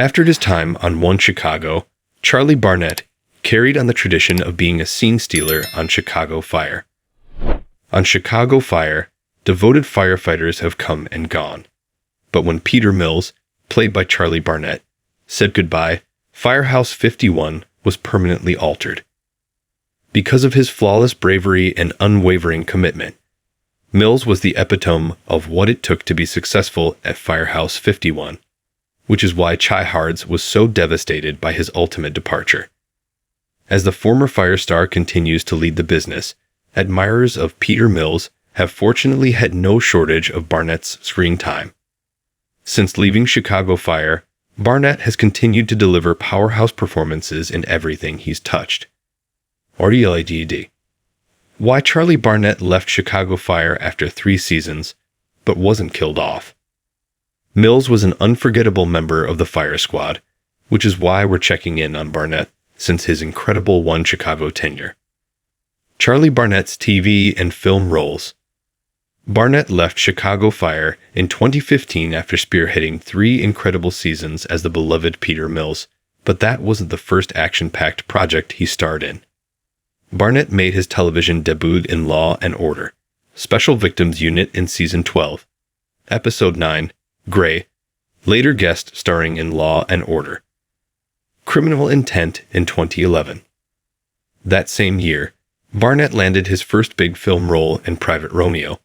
After his time on One Chicago, Charlie Barnett carried on the tradition of being a scene stealer on Chicago Fire. On Chicago Fire, devoted firefighters have come and gone. But when Peter Mills, played by Charlie Barnett, said goodbye, Firehouse 51 was permanently altered. Because of his flawless bravery and unwavering commitment, Mills was the epitome of what it took to be successful at Firehouse 51, which is why Chihards was so devastated by his ultimate departure. As the former fire star continues to lead the business, admirers of Peter Mills have fortunately had no shortage of Barnett's screen time. Since leaving Chicago Fire, Barnett has continued to deliver powerhouse performances in everything he's touched. RDLADD. Why Charlie Barnett left Chicago Fire after 3 seasons, but wasn't killed off. Mills was an unforgettable member of the fire squad, which is why we're checking in on Barnett since his incredible One Chicago tenure. Charlie Barnett's TV and film roles. Barnett left Chicago Fire in 2015 after spearheading 3 incredible seasons as the beloved Peter Mills, but that wasn't the first action-packed project he starred in. Barnett made his television debut in Law and Order, Special Victims Unit in Season 12, Episode 9, Gray, later guest starring in Law and Order. Criminal Intent in 2011. That same year, Barnett landed his first big film role in Private Romeo,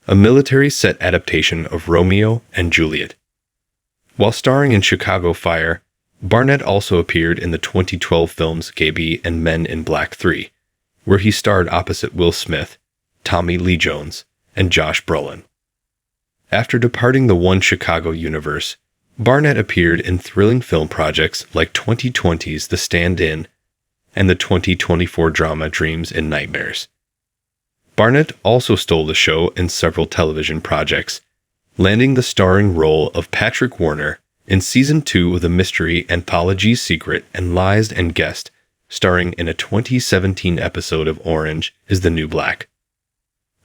a military set adaptation of Romeo and Juliet. While starring in Chicago Fire, Barnett also appeared in the 2012 films Gaby and Men in Black 3, where he starred opposite Will Smith, Tommy Lee Jones, and Josh Brolin. After departing the One Chicago universe, Barnett appeared in thrilling film projects like 2020's The Stand-In and the 2024 drama Dreams and Nightmares. Barnett also stole the show in several television projects, landing the starring role of Patrick Warner in Season 2 of the mystery anthology Secret and Lies and Guest, starring in a 2017 episode of Orange is the New Black.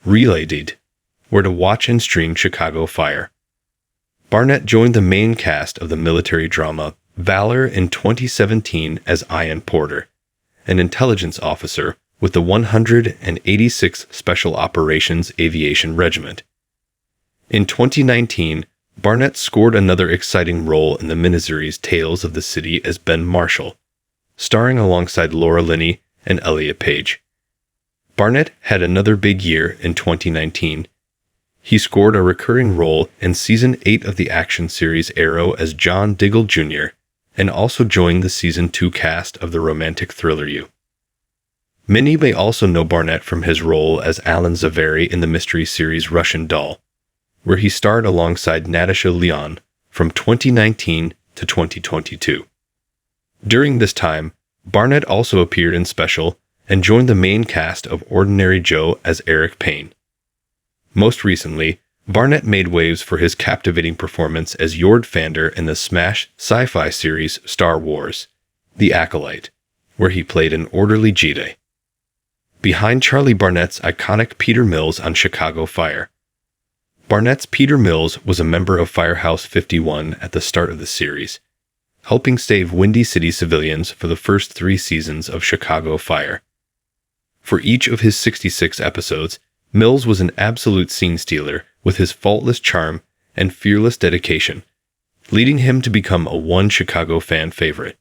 Related, where to watch and stream Chicago Fire. Barnett joined the main cast of the military drama Valor in 2017 as Ian Porter, an intelligence officer with the 186th Special Operations Aviation Regiment. In 2019, Barnett scored another exciting role in the miniseries Tales of the City as Ben Marshall, starring alongside Laura Linney and Elliot Page. Barnett had another big year in 2019. He scored a recurring role in Season 8 of the action series Arrow as John Diggle Jr., and also joined the Season 2 cast of the romantic thriller You. Many may also know Barnett from his role as Alan Zaveri in the mystery series Russian Doll, where he starred alongside Natasha Lyonne from 2019 to 2022. During this time, Barnett also appeared in Special and joined the main cast of Ordinary Joe as Eric Payne. Most recently, Barnett made waves for his captivating performance as Jord Vander in the smash sci-fi series Star Wars, The Acolyte, where he played an orderly Jedi. Behind Charlie Barnett's iconic Peter Mills on Chicago Fire. Barnett's Peter Mills was a member of Firehouse 51 at the start of the series, helping save Windy City civilians for the first 3 seasons of Chicago Fire. For each of his 66 episodes, Mills was an absolute scene stealer with his faultless charm and fearless dedication, leading him to become a One Chicago fan favorite.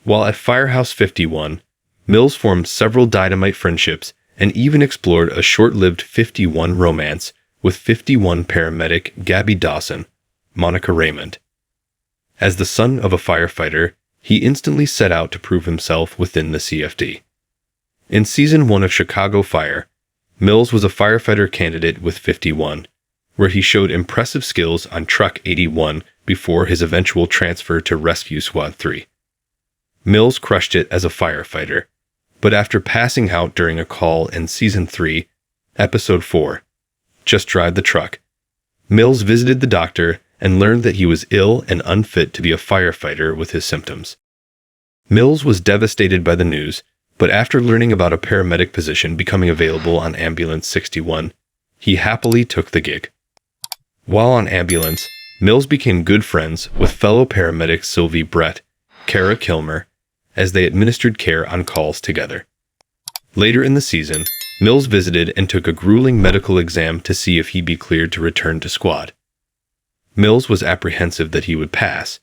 While at Firehouse 51, Mills formed several dynamite friendships and even explored a short-lived 51 romance with 51 paramedic Gabby Dawson, Monica Raymond. As the son of a firefighter, he instantly set out to prove himself within the CFD. In Season 1 of Chicago Fire, Mills was a firefighter candidate with 51, where he showed impressive skills on Truck 81 before his eventual transfer to Rescue Squad 3. Mills crushed it as a firefighter, but after passing out during a call in Season 3, Episode 4, Just Drive the Truck, Mills visited the doctor and learned that he was ill and unfit to be a firefighter with his symptoms. Mills was devastated by the news, but after learning about a paramedic position becoming available on Ambulance 61, he happily took the gig. While on Ambulance, Mills became good friends with fellow paramedics Sylvie Brett, Kara Kilmer, as they administered care on calls together. Later in the season, Mills visited and took a grueling medical exam to see if he'd be cleared to return to squad. Mills was apprehensive that he would pass,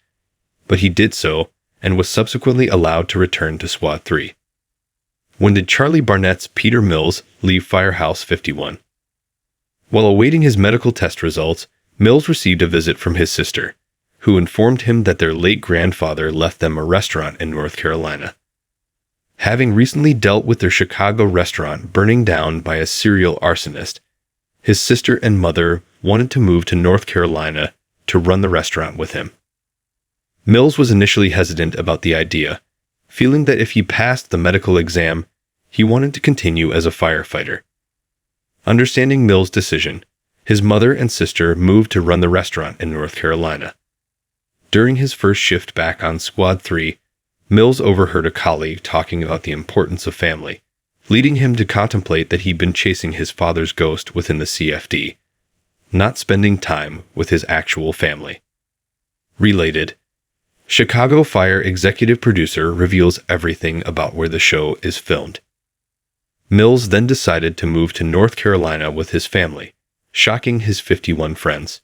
but he did so and was subsequently allowed to return to Squad 3. When did Charlie Barnett's Peter Mills leave Firehouse 51? While awaiting his medical test results, Mills received a visit from his sister, who informed him that their late grandfather left them a restaurant in North Carolina. Having recently dealt with their Chicago restaurant burning down by a serial arsonist, his sister and mother wanted to move to North Carolina to run the restaurant with him. Mills was initially hesitant about the idea, feeling that if he passed the medical exam, he wanted to continue as a firefighter. Understanding Mills' decision, his mother and sister moved to run the restaurant in North Carolina. During his first shift back on Squad 3, Mills overheard a colleague talking about the importance of family, leading him to contemplate that he'd been chasing his father's ghost within the CFD, not spending time with his actual family. Related, Chicago Fire executive producer reveals everything about where the show is filmed. Mills then decided to move to North Carolina with his family, shocking his 51 friends.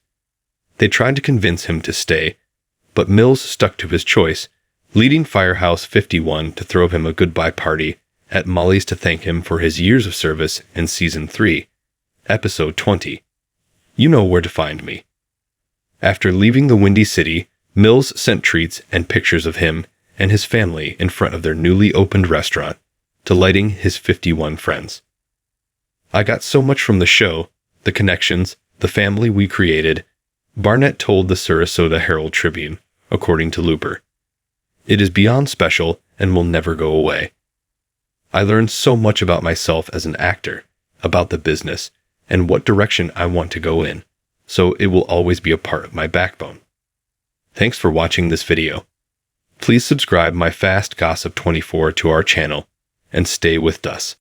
They tried to convince him to stay, but Mills stuck to his choice, leading Firehouse 51 to throw him a goodbye party at Molly's to thank him for his years of service in Season 3, Episode 20. You know where to find me. After leaving the Windy City, Mills sent treats and pictures of him and his family in front of their newly opened restaurant, delighting his 51 friends. I got so much from the show, the connections, the family we created, Barnett told the Sarasota Herald-Tribune, according to Looper. It is beyond special and will never go away. I learned so much about myself as an actor, about the business, and what direction I want to go in, so it will always be a part of my backbone. Thanks for watching this video. Please subscribe my Fast Gossip 24 to our channel and stay with us.